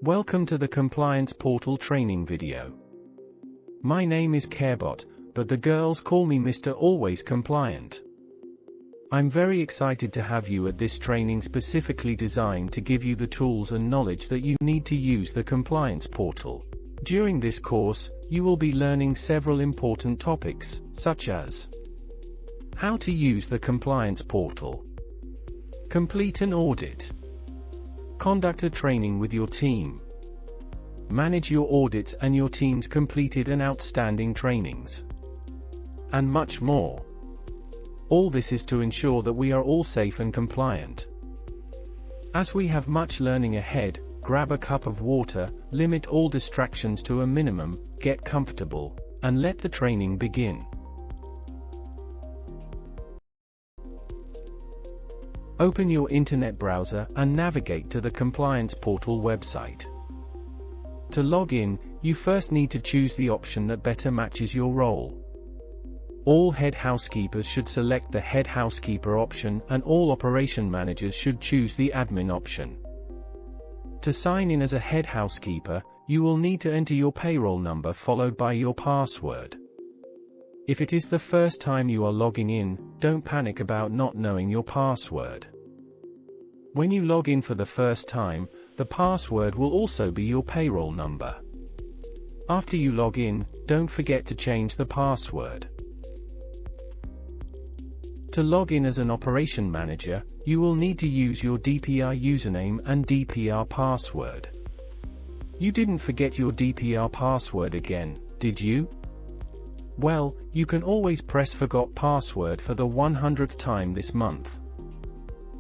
Welcome to the Compliance Portal training video. My name is Carebot, but the girls call me Mr. Always Compliant. I'm very excited to have you at this training specifically designed to give you the tools and knowledge that you need to use the Compliance Portal. During this course, you will be learning several important topics, such as how to use the Compliance Portal, complete an audit, conduct a training with your team, manage your audits and your team's completed and outstanding trainings, and much more. All this is to ensure that we are all safe and compliant. As we have much learning ahead, grab a cup of water, limit all distractions to a minimum, get comfortable, and let the training begin. Open your internet browser and navigate to the Compliance Portal website. To log in, you first need to choose the option that better matches your role. All head housekeepers should select the head housekeeper option, and all operation managers should choose the admin option. To sign in as a head housekeeper, you will need to enter your payroll number followed by your password. If it is the first time you are logging in, don't panic about not knowing your password. When you log in for the first time, the password will also be your payroll number. After you log in, don't forget to change the password. To log in as an operation manager, you will need to use your DPR username and DPR password. You didn't forget your DPR password again, did you? Well, you can always press Forgot Password for the 100th time this month.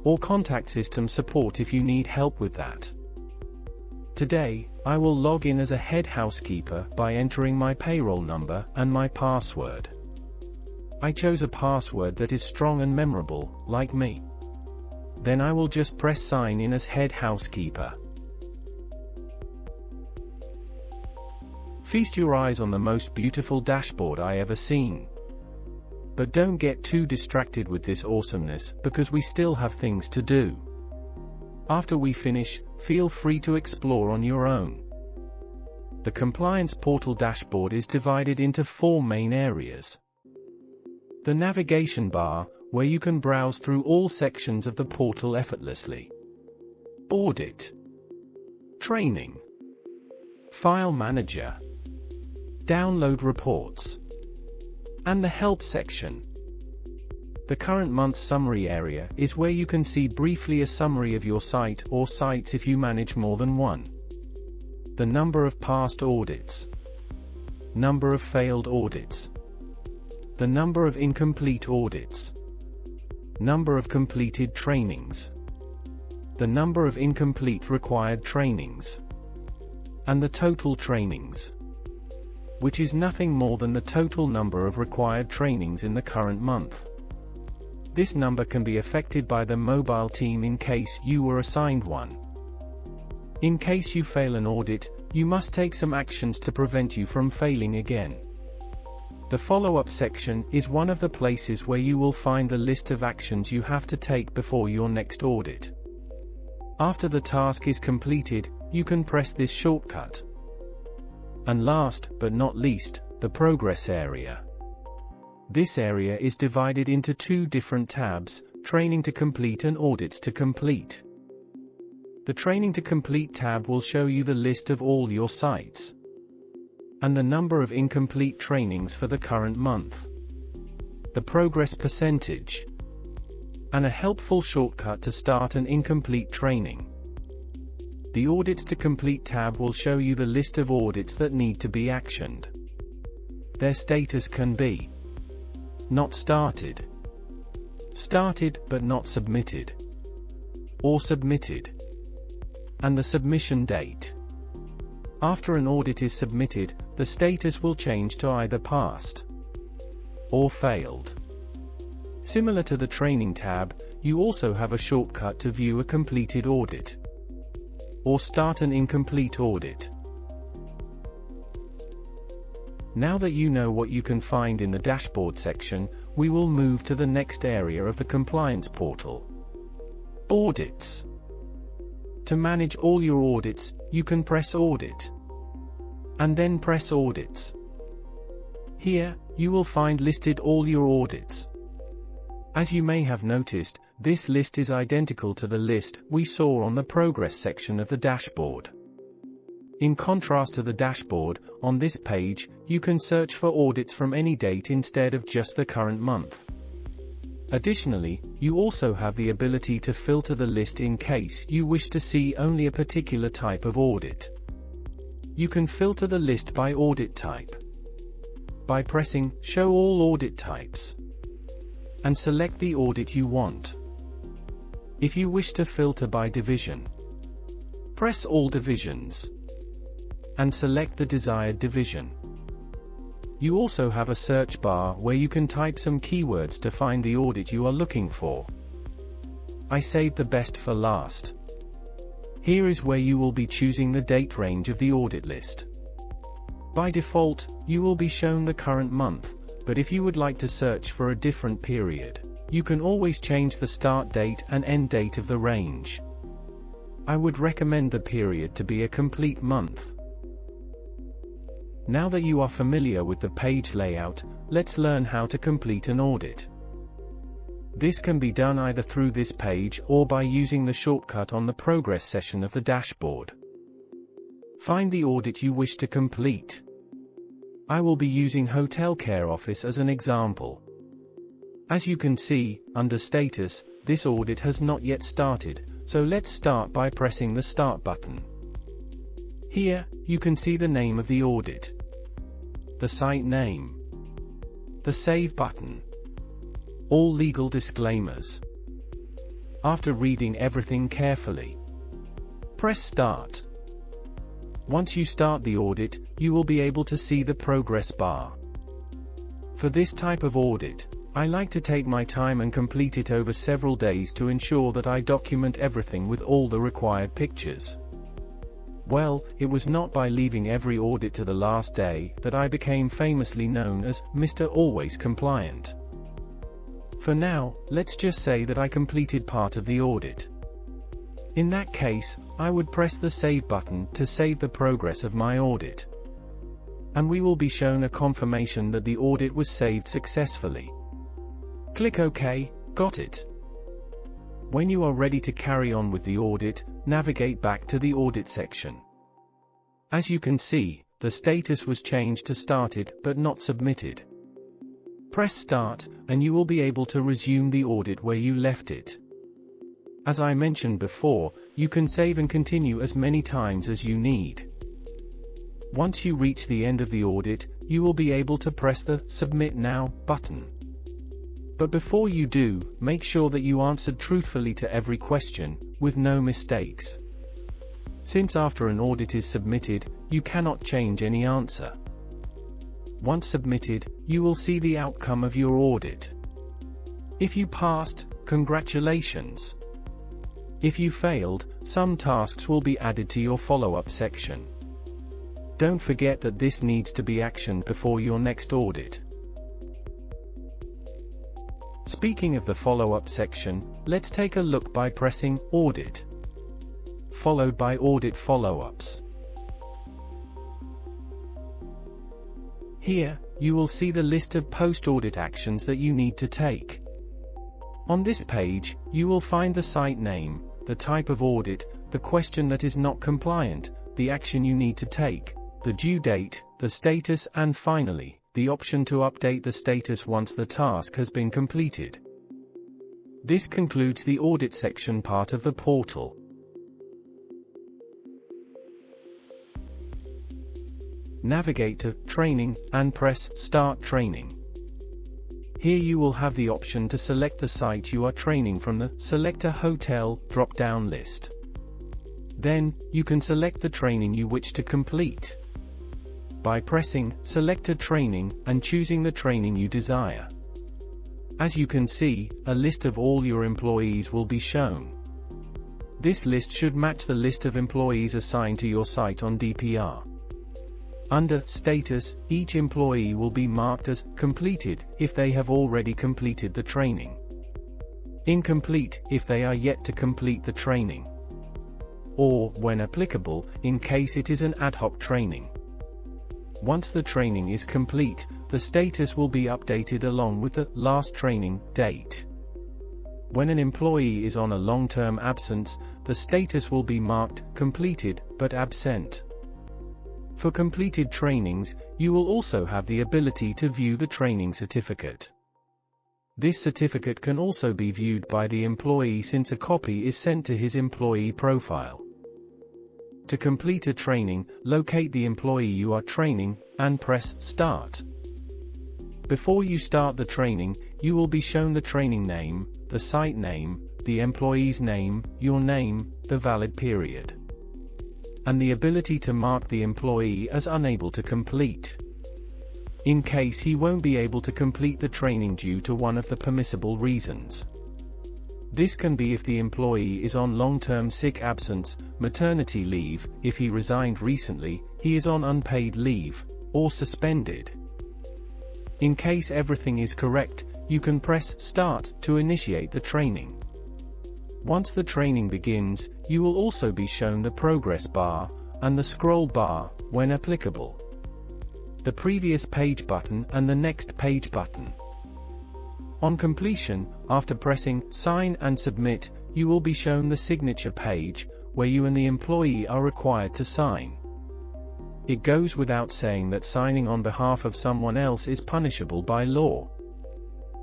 Or contact system support if you need help with that. Today, I will log in as a head housekeeper by entering my payroll number and my password. I chose a password that is strong and memorable, like me. Then I will just press sign in as head housekeeper. Feast your eyes on the most beautiful dashboard I ever seen. But don't get too distracted with this awesomeness, because we still have things to do. After we finish, feel free to explore on your own. The Compliance Portal dashboard is divided into 4 main areas. The navigation bar, where you can browse through all sections of the portal effortlessly. Audit, training, file manager, download reports, and the help section. The current month summary area is where you can see briefly a summary of your site or sites if you manage more than one. The number of past audits, number of failed audits, the number of incomplete audits, number of completed trainings, the number of incomplete required trainings, and the total trainings, which is nothing more than the total number of required trainings in the current month. This number can be affected by the mobile team in case you were assigned one. In case you fail an audit, you must take some actions to prevent you from failing again. The follow-up section is one of the places where you will find the list of actions you have to take before your next audit. After the task is completed, you can press this shortcut. And last, but not least, the progress area. This area is divided into 2 different tabs, Training to Complete and Audits to Complete. The Training to Complete tab will show you the list of all your sites, and the number of incomplete trainings for the current month, the progress percentage, and a helpful shortcut to start an incomplete training. The Audits to Complete tab will show you the list of audits that need to be actioned. Their status can be not started, started but not submitted, or submitted, and the submission date. After an audit is submitted, the status will change to either passed or failed. Similar to the Training tab, you also have a shortcut to view a completed audit or start an incomplete audit. Now that you know what you can find in the dashboard section, we will move to the next area of the Compliance Portal: audits. To manage all your audits, you can press Audit. And then press Audits. Here, you will find listed all your audits. As you may have noticed, this list is identical to the list we saw on the Progress section of the dashboard. In contrast to the dashboard, on this page, you can search for audits from any date instead of just the current month. Additionally, you also have the ability to filter the list in case you wish to see only a particular type of audit. You can filter the list by audit type by pressing Show All Audit Types and select the audit you want. If you wish to filter by division, press All Divisions and select the desired division. You also have a search bar where you can type some keywords to find the audit you are looking for. I saved the best for last. Here is where you will be choosing the date range of the audit list. By default, you will be shown the current month, but if you would like to search for a different period, you can always change the start date and end date of the range. I would recommend the period to be a complete month. Now that you are familiar with the page layout, let's learn how to complete an audit. This can be done either through this page or by using the shortcut on the Progress section of the dashboard. Find the audit you wish to complete. I will be using Hotel Care Office as an example. As you can see, under Status, this audit has not yet started, so let's start by pressing the Start button. Here, you can see the name of the audit, the site name, the Save button, all legal disclaimers. After reading everything carefully, press Start. Once you start the audit, you will be able to see the progress bar. For this type of audit, I like to take my time and complete it over several days to ensure that I document everything with all the required pictures. Well, it was not by leaving every audit to the last day that I became famously known as Mr. Always Compliant. For now, let's just say that I completed part of the audit. In that case, I would press the Save button to save the progress of my audit. And we will be shown a confirmation that the audit was saved successfully. Click OK, got it. When you are ready to carry on with the audit, navigate back to the Audit section. As you can see, the status was changed to Started but not Submitted. Press Start, and you will be able to resume the audit where you left it. As I mentioned before, you can save and continue as many times as you need. Once you reach the end of the audit, you will be able to press the Submit Now button. But before you do, make sure that you answered truthfully to every question, with no mistakes. Since after an audit is submitted, you cannot change any answer. Once submitted, you will see the outcome of your audit. If you passed, congratulations. If you failed, some tasks will be added to your follow-up section. Don't forget that this needs to be actioned before your next audit. Speaking of the follow-up section, let's take a look by pressing Audit, followed by Audit Follow-ups. Here, you will see the list of post-audit actions that you need to take. On this page, you will find the site name, the type of audit, the question that is not compliant, the action you need to take, the due date, the status, and finally, the option to update the status once the task has been completed. This concludes the audit section part of the portal. Navigate to Training and press Start Training. Here you will have the option to select the site you are training from the Select a Hotel drop-down list. Then, you can select the training you wish to complete by pressing Select a Training and choosing the training you desire. As you can see, a list of all your employees will be shown. This list should match the list of employees assigned to your site on DPR. Under Status, each employee will be marked as completed if they have already completed the training, incomplete if they are yet to complete the training, or, when applicable, in case it is an ad hoc training. Once the training is complete, the status will be updated along with the last training date. When an employee is on a long-term absence, the status will be marked completed but absent. For completed trainings, you will also have the ability to view the training certificate. This certificate can also be viewed by the employee since a copy is sent to his employee profile. To complete a training, locate the employee you are training, and press Start. Before you start the training, you will be shown the training name, the site name, the employee's name, your name, the valid period, and the ability to mark the employee as unable to complete, in case he won't be able to complete the training due to one of the permissible reasons. This can be if the employee is on long-term sick absence, maternity leave, if he resigned recently, he is on unpaid leave, or suspended. In case everything is correct, you can press Start to initiate the training. Once the training begins, you will also be shown the progress bar, and the scroll bar, when applicable, the previous page button and the next page button. On completion, after pressing Sign and Submit, you will be shown the signature page, where you and the employee are required to sign. It goes without saying that signing on behalf of someone else is punishable by law.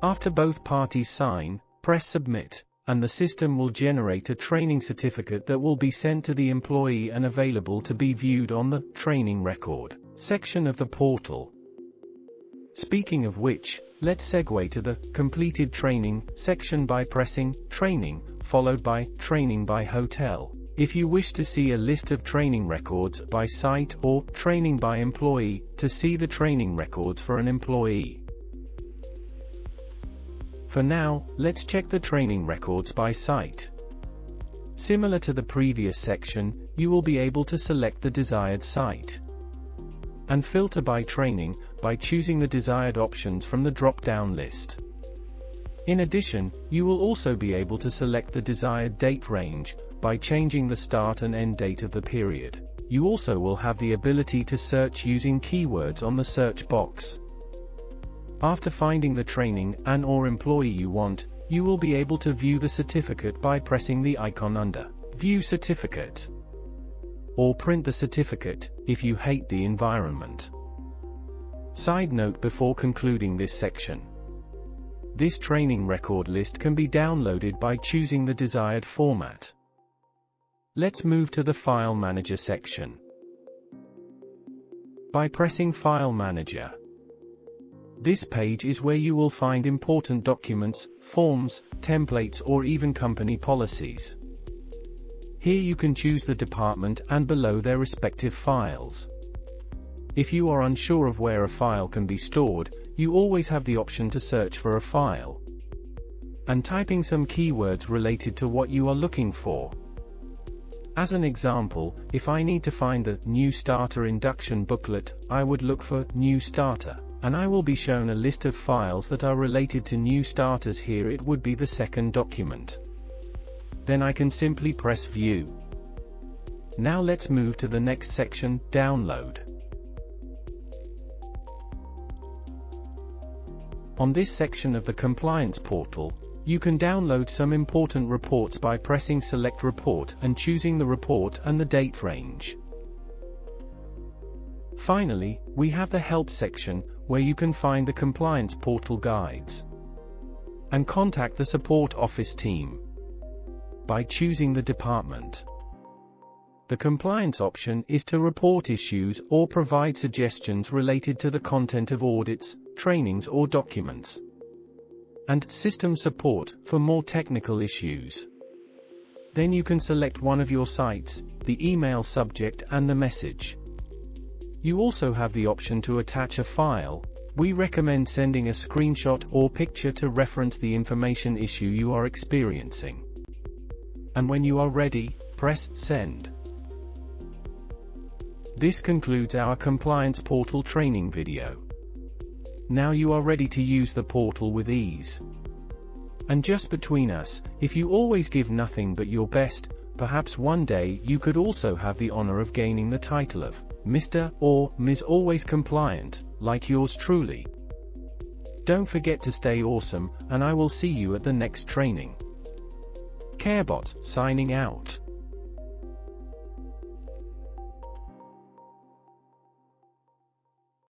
After both parties sign, press Submit, and the system will generate a training certificate that will be sent to the employee and available to be viewed on the Training Record section of the portal. Speaking of which, let's segue to the Completed Training section by pressing Training, followed by Training by Hotel. If you wish to see a list of training records by site or Training by Employee, to see the training records for an employee. For now, let's check the training records by site. Similar to the previous section, you will be able to select the desired site and filter by training, by choosing the desired options from the drop-down list. In addition, you will also be able to select the desired date range, by changing the start and end date of the period. You also will have the ability to search using keywords on the search box. After finding the training and/or employee you want, you will be able to view the certificate by pressing the icon under View Certificate, or print the certificate, if you hate the environment. Side note before concluding this section. This training record list can be downloaded by choosing the desired format. Let's move to the File Manager section. By pressing File Manager, this page is where you will find important documents, forms, templates, or even company policies. Here you can choose the department and below their respective files. If you are unsure of where a file can be stored, you always have the option to search for a file and typing some keywords related to what you are looking for. As an example, if I need to find the New Starter Induction booklet, I would look for New Starter, and I will be shown a list of files that are related to new starters. Here it would be the second document. Then I can simply press View. Now let's move to the next section, Download. On this section of the Compliance Portal, you can download some important reports by pressing Select Report and choosing the report and the date range. Finally, we have the Help section, where you can find the Compliance Portal guides and contact the Support Office team by choosing the department. The Compliance option is to report issues or provide suggestions related to the content of audits, trainings or documents. And System Support for more technical issues. Then you can select one of your sites, the email subject and the message. You also have the option to attach a file. We recommend sending a screenshot or picture to reference the information issue you are experiencing. And when you are ready, press Send. This concludes our Compliance Portal training video. Now you are ready to use the portal with ease. And just between us, if you always give nothing but your best, perhaps one day you could also have the honor of gaining the title of Mr. or Ms. Always Compliant, like yours truly. Don't forget to stay awesome, and I will see you at the next training. Carebot, signing out.